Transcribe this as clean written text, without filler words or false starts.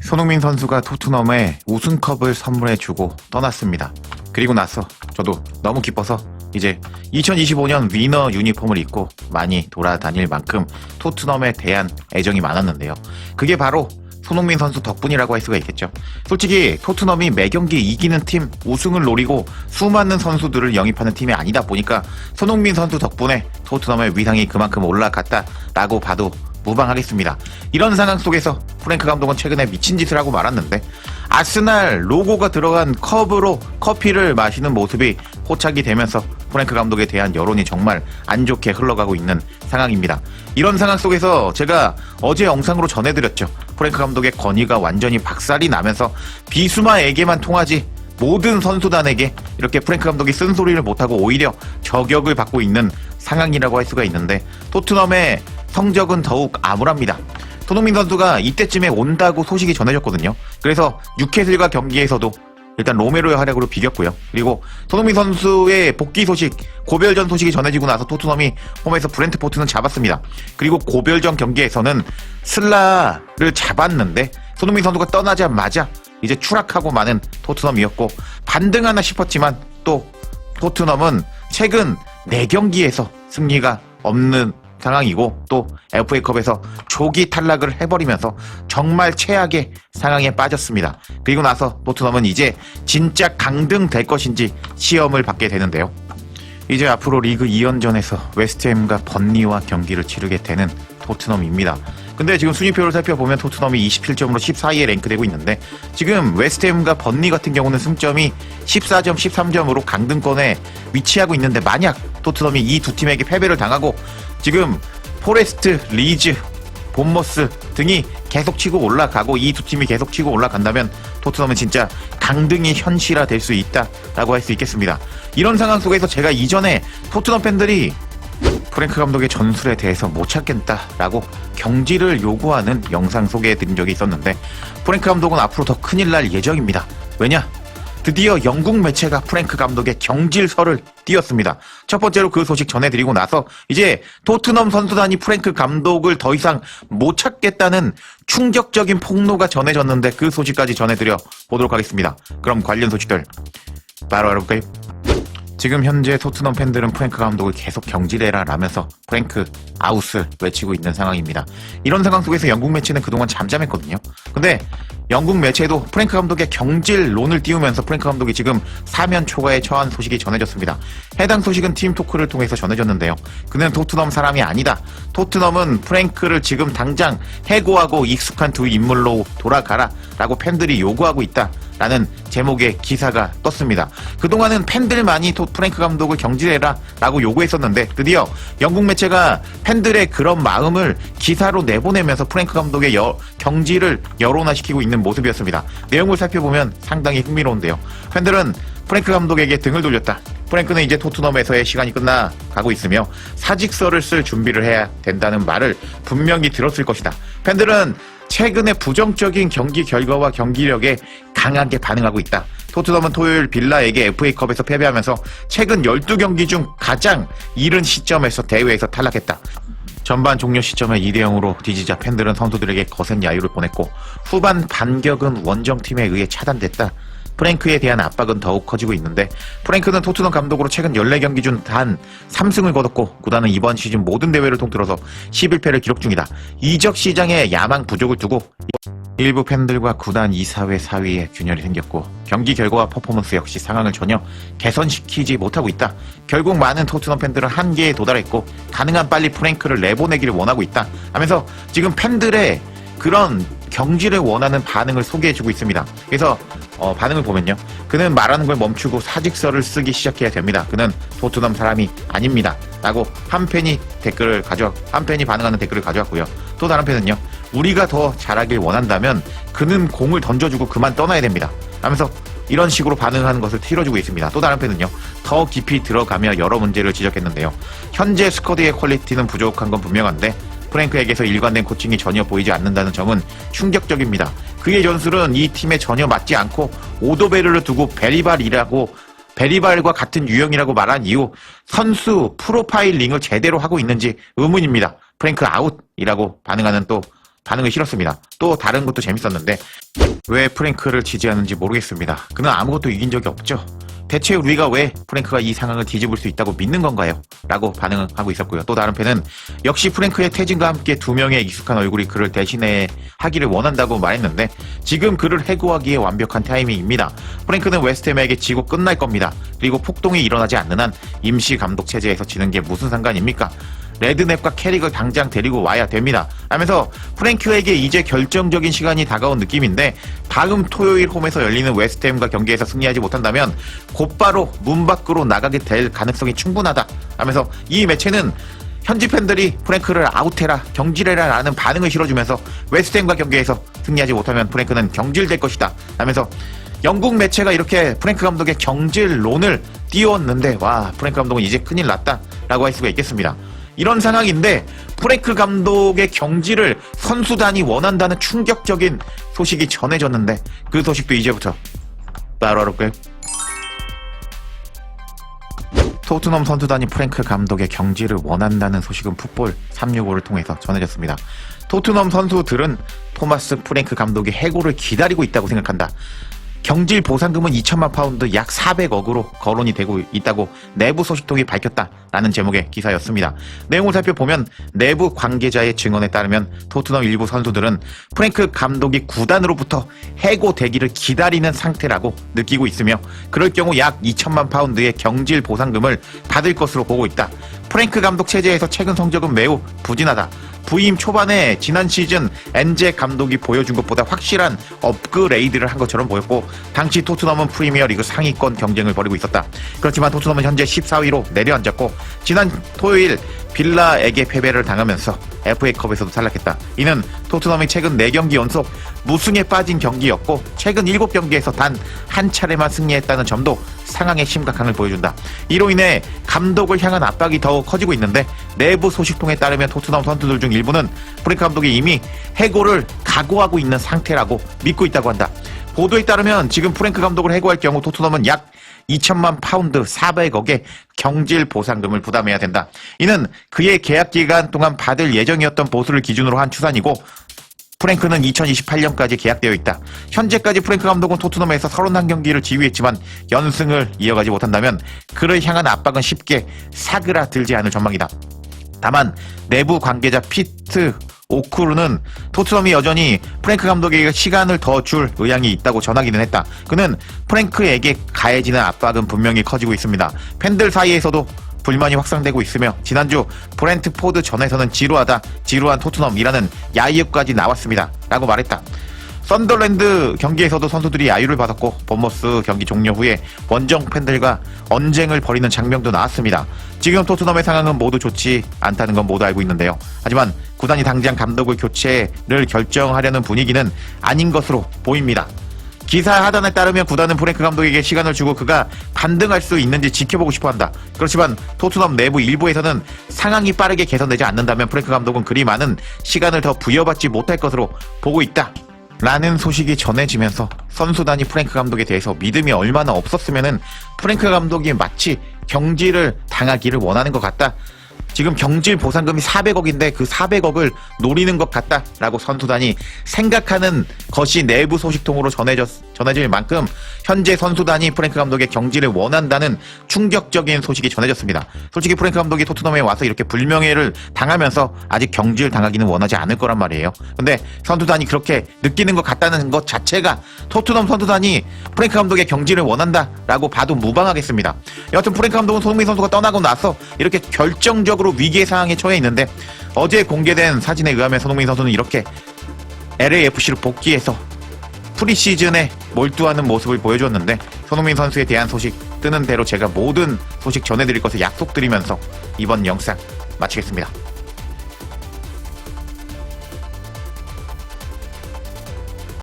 손흥민 선수가 토트넘에 우승컵을 선물해주고 떠났습니다. 그리고 나서 저도 너무 기뻐서 이제 2025년 위너 유니폼을 입고 많이 돌아다닐 만큼 토트넘에 대한 애정이 많았는데요. 그게 바로 손흥민 선수 덕분이라고 할 수가 있겠죠. 솔직히 토트넘이 매 경기 이기는 팀, 우승을 노리고 수많은 선수들을 영입하는 팀이 아니다 보니까 손흥민 선수 덕분에 토트넘의 위상이 그만큼 올라갔다라고 봐도 무방하겠습니다. 이런 상황 속에서 프랭크 감독은 최근에 미친 짓을 하고 말았는데 아스날 로고가 들어간 컵으로 커피를 마시는 모습이 포착이 되면서 프랭크 감독에 대한 여론이 정말 안 좋게 흘러가고 있는 상황입니다. 이런 상황 속에서 제가 어제 영상으로 전해드렸죠. 프랭크 감독의 건의가 완전히 박살이 나면서 비수마에게만 통하지 모든 선수단에게 이렇게 프랭크 감독이 쓴소리를 못하고 오히려 저격을 받고 있는 상황이라고 할 수가 있는데 토트넘의 성적은 더욱 암울합니다. 손흥민 선수가 이때쯤에 온다고 소식이 전해졌거든요. 그래서 뉴캐슬과 경기에서도 일단 로메로의 활약으로 비겼고요. 그리고 손흥민 선수의 복귀 소식, 고별전 소식이 전해지고 나서 토트넘이 홈에서 브렌트포트는 잡았습니다. 그리고 고별전 경기에서는 슬라를 잡았는데 손흥민 선수가 떠나자마자 이제 추락하고 마는 토트넘이었고 반등하나 싶었지만 또 토트넘은 최근 4경기에서 승리가 없는 상황이고 또 FA컵에서 조기 탈락을 해버리면서 정말 최악의 상황에 빠졌습니다. 그리고 나서 토트넘은 이제 진짜 강등 될 것인지 시험을 받게 되는데요. 이제 앞으로 리그 2연전에서 웨스트햄과 번니와 경기를 치르게 되는 토트넘입니다. 근데 지금 순위표를 살펴보면 토트넘이 27점으로 14위에 랭크되고 있는데 지금 웨스트햄과 번니 같은 경우는 승점이 14점, 13점으로 강등권에 위치하고 있는데 만약 토트넘이 이 두 팀에게 패배를 당하고 지금 포레스트, 리즈, 본머스 등이 계속 치고 올라가고 이 두 팀이 계속 치고 올라간다면 토트넘은 진짜 강등이 현실화될 수 있다라고 할 수 있겠습니다. 이런 상황 속에서 제가 이전에 토트넘 팬들이 프랭크 감독의 전술에 대해서 못 찾겠다라고 경질을 요구하는 영상 소개해드린 적이 있었는데 프랭크 감독은 앞으로 더 큰일 날 예정입니다. 왜냐? 드디어 영국 매체가 프랭크 감독의 경질서를 띄웠습니다. 첫 번째로 그 소식 전해드리고 나서 이제 토트넘 선수단이 프랭크 감독을 더 이상 못 찾겠다는 충격적인 폭로가 전해졌는데 그 소식까지 전해드려 보도록 하겠습니다. 그럼 관련 소식들 바로 알아볼까요? 지금 현재 토트넘 팬들은 프랭크 감독을 계속 경질해라 라면서 프랭크 아웃을 외치고 있는 상황입니다. 이런 상황 속에서 영국 매체는 그동안 잠잠했거든요. 근데 영국 매체도 프랭크 감독의 경질론을 띄우면서 프랭크 감독이 지금 사면 초과에 처한 소식이 전해졌습니다. 해당 소식은 팀 토크를 통해서 전해졌는데요. 그는 토트넘 사람이 아니다. 토트넘은 프랭크를 지금 당장 해고하고 익숙한 두 인물로 돌아가라 라고 팬들이 요구하고 있다. 라는 제목의 기사가 떴습니다. 그동안은 팬들만이 프랭크 감독을 경질해라 라고 요구했었는데 드디어 영국 매체가 팬들의 그런 마음을 기사로 내보내면서 프랭크 감독의 경질을 여론화시키고 있는 모습이었습니다. 내용을 살펴보면 상당히 흥미로운데요. 팬들은 프랭크 감독에게 등을 돌렸다. 프랭크는 이제 토트넘에서의 시간이 끝나가고 있으며 사직서를 쓸 준비를 해야 된다는 말을 분명히 들었을 것이다. 팬들은 최근의 부정적인 경기 결과와 경기력에 강하게 반응하고 있다. 토트넘은 토요일 빌라에게 FA컵에서 패배하면서 최근 12경기 중 가장 이른 시점에서 대회에서 탈락했다. 전반 종료 시점에 2대0으로 뒤지자 팬들은 선수들에게 거센 야유를 보냈고 후반 반격은 원정팀에 의해 차단됐다. 프랭크에 대한 압박은 더욱 커지고 있는데 프랭크는 토트넘 감독으로 최근 14경기 중 단 3승을 거뒀고 구단은 이번 시즌 모든 대회를 통틀어서 11패를 기록 중이다. 이적 시장에 야망 부족을 두고 일부 팬들과 구단 이사회 사위에 균열이 생겼고 경기 결과와 퍼포먼스 역시 상황을 전혀 개선시키지 못하고 있다. 결국 많은 토트넘 팬들은 한계에 도달했고 가능한 빨리 프랭크를 내보내기를 원하고 있다 하면서 지금 팬들의 그런 경질을 원하는 반응을 소개해주고 있습니다. 그래서 반응을 보면요. 그는 말하는 걸 멈추고 사직서를 쓰기 시작해야 됩니다. 그는 토트넘 사람이 아닙니다. 라고 한 팬이 반응하는 댓글을 가져왔고요. 또 다른 팬은요. 우리가 더 잘하길 원한다면 그는 공을 던져주고 그만 떠나야 됩니다. 하면서 이런 식으로 반응하는 것을 틀어주고 있습니다. 또 다른 팬은요. 더 깊이 들어가며 여러 문제를 지적했는데요. 현재 스쿼드의 퀄리티는 부족한 건 분명한데 프랭크에게서 일관된 코칭이 전혀 보이지 않는다는 점은 충격적입니다. 그의 전술은 이 팀에 전혀 맞지 않고 오도베르를 두고 베리발과 같은 유형이라고 말한 이후 선수 프로파일링을 제대로 하고 있는지 의문입니다. 프랭크 아웃이라고 반응하는 또 반응을 실었습니다. 또 다른 것도 재밌었는데 왜 프랭크를 지지하는지 모르겠습니다. 그는 아무것도 이긴 적이 없죠. 대체 우리가 왜 프랭크가 이 상황을 뒤집을 수 있다고 믿는 건가요? 라고 반응을 하고 있었고요. 또 다른 팬은 역시 프랭크의 퇴진과 함께 두 명의 익숙한 얼굴이 그를 대신해 하기를 원한다고 말했는데 지금 그를 해고하기에 완벽한 타이밍입니다. 프랭크는 웨스트햄에게 지고 끝날 겁니다. 그리고 폭동이 일어나지 않는 한 임시 감독 체제에서 지는 게 무슨 상관입니까? 레드냅과 캐릭을 당장 데리고 와야 됩니다. 하면서 프랭크에게 이제 결정적인 시간이 다가온 느낌인데 다음 토요일 홈에서 열리는 웨스트햄과 경기에서 승리하지 못한다면 곧바로 문 밖으로 나가게 될 가능성이 충분하다 하면서 이 매체는 현지 팬들이 프랭크를 아웃해라 경질해라 라는 반응을 실어주면서 웨스트햄과 경기에서 승리하지 못하면 프랭크는 경질될 것이다 하면서 영국 매체가 이렇게 프랭크 감독의 경질론을 띄웠는데 와 프랭크 감독은 이제 큰일 났다 라고 할 수가 있겠습니다. 이런 상황인데 프랭크 감독의 경질을 선수단이 원한다는 충격적인 소식이 전해졌는데 그 소식도 이제부터 바로 알아볼까요? 토트넘 선수단이 프랭크 감독의 경질을 원한다는 소식은 풋볼 365를 통해서 전해졌습니다. 토트넘 선수들은 토마스 프랭크 감독의 해고를 기다리고 있다고 생각한다. 경질 보상금은 2천만 파운드 약 400억으로 거론이 되고 있다고 내부 소식통이 밝혔다라는 제목의 기사였습니다. 내용을 살펴보면 내부 관계자의 증언에 따르면 토트넘 일부 선수들은 프랭크 감독이 구단으로부터 해고되기를 기다리는 상태라고 느끼고 있으며 그럴 경우 약 2천만 파운드의 경질 보상금을 받을 것으로 보고 있다. 프랭크 감독 체제에서 최근 성적은 매우 부진하다. 부임 초반에 지난 시즌 엔제 감독이 보여준 것보다 확실한 업그레이드를 한 것처럼 보였고 당시 토트넘은 프리미어리그 상위권 경쟁을 벌이고 있었다. 그렇지만 토트넘은 현재 14위로 내려앉았고 지난 토요일 빌라에게 패배를 당하면서 FA컵에서도 탈락했다. 이는 토트넘이 최근 4경기 연속 무승에 빠진 경기였고 최근 7경기에서 단 한 차례만 승리했다는 점도 상황의 심각함을 보여준다. 이로 인해 감독을 향한 압박이 더욱 커지고 있는데 내부 소식통에 따르면 토트넘 선수들 중 일부는 프랭크 감독이 이미 해고를 각오하고 있는 상태라고 믿고 있다고 한다. 보도에 따르면 지금 프랭크 감독을 해고할 경우 토트넘은 약 2천만 파운드 400억의 경질 보상금을 부담해야 된다. 이는 그의 계약 기간 동안 받을 예정이었던 보수를 기준으로 한 추산이고 프랭크는 2028년까지 계약되어 있다. 현재까지 프랭크 감독은 토트넘에서 31경기를 지휘했지만 연승을 이어가지 못한다면 그를 향한 압박은 쉽게 사그라들지 않을 전망이다. 다만 내부 관계자 피트 오크루는 토트넘이 여전히 프랭크 감독에게 시간을 더 줄 의향이 있다고 전하기는 했다. 그는 프랭크에게 가해지는 압박은 분명히 커지고 있습니다. 팬들 사이에서도 불만이 확산되고 있으며 지난주 브렌트포드 전에서는 지루한 토트넘이라는 야유까지 나왔습니다 라고 말했다. 썬더랜드 경기에서도 선수들이 야유를 받았고 본머스 경기 종료 후에 원정 팬들과 언쟁을 벌이는 장면도 나왔습니다. 지금 토트넘의 상황은 모두 좋지 않다는 건 모두 알고 있는데요. 하지만 구단이 당장 감독을 교체를 결정하려는 분위기는 아닌 것으로 보입니다. 기사 하단에 따르면 구단은 프랭크 감독에게 시간을 주고 그가 반등할 수 있는지 지켜보고 싶어한다. 그렇지만 토트넘 내부 일부에서는 상황이 빠르게 개선되지 않는다면 프랭크 감독은 그리 많은 시간을 더 부여받지 못할 것으로 보고 있다. 라는 소식이 전해지면서 선수단이 프랭크 감독에 대해서 믿음이 얼마나 없었으면은 프랭크 감독이 마치 경질을 당하기를 원하는 것 같다. 지금 경질 보상금이 400억인데 그 400억을 노리는 것 같다라고 선수단이 생각하는 것이 내부 소식통으로 전해질 만큼 현재 선수단이 프랭크 감독의 경질을 원한다는 충격적인 소식이 전해졌습니다. 솔직히 프랭크 감독이 토트넘에 와서 이렇게 불명예를 당하면서 아직 경질 당하기는 원하지 않을 거란 말이에요. 근데 선수단이 그렇게 느끼는 것 같다는 것 자체가 토트넘 선수단이 프랭크 감독의 경질을 원한다라고 봐도 무방하겠습니다. 여하튼 프랭크 감독은 손흥민 선수가 떠나고 나서 이렇게 결정적으로 위기의 상황에 처해 있는데 어제 공개된 사진에 의하면 손흥민 선수는 이렇게 LAFC로 복귀해서 프리시즌에 몰두하는 모습을 보여줬는데 손흥민 선수에 대한 소식 뜨는 대로 제가 모든 소식 전해드릴 것을 약속드리면서 이번 영상 마치겠습니다.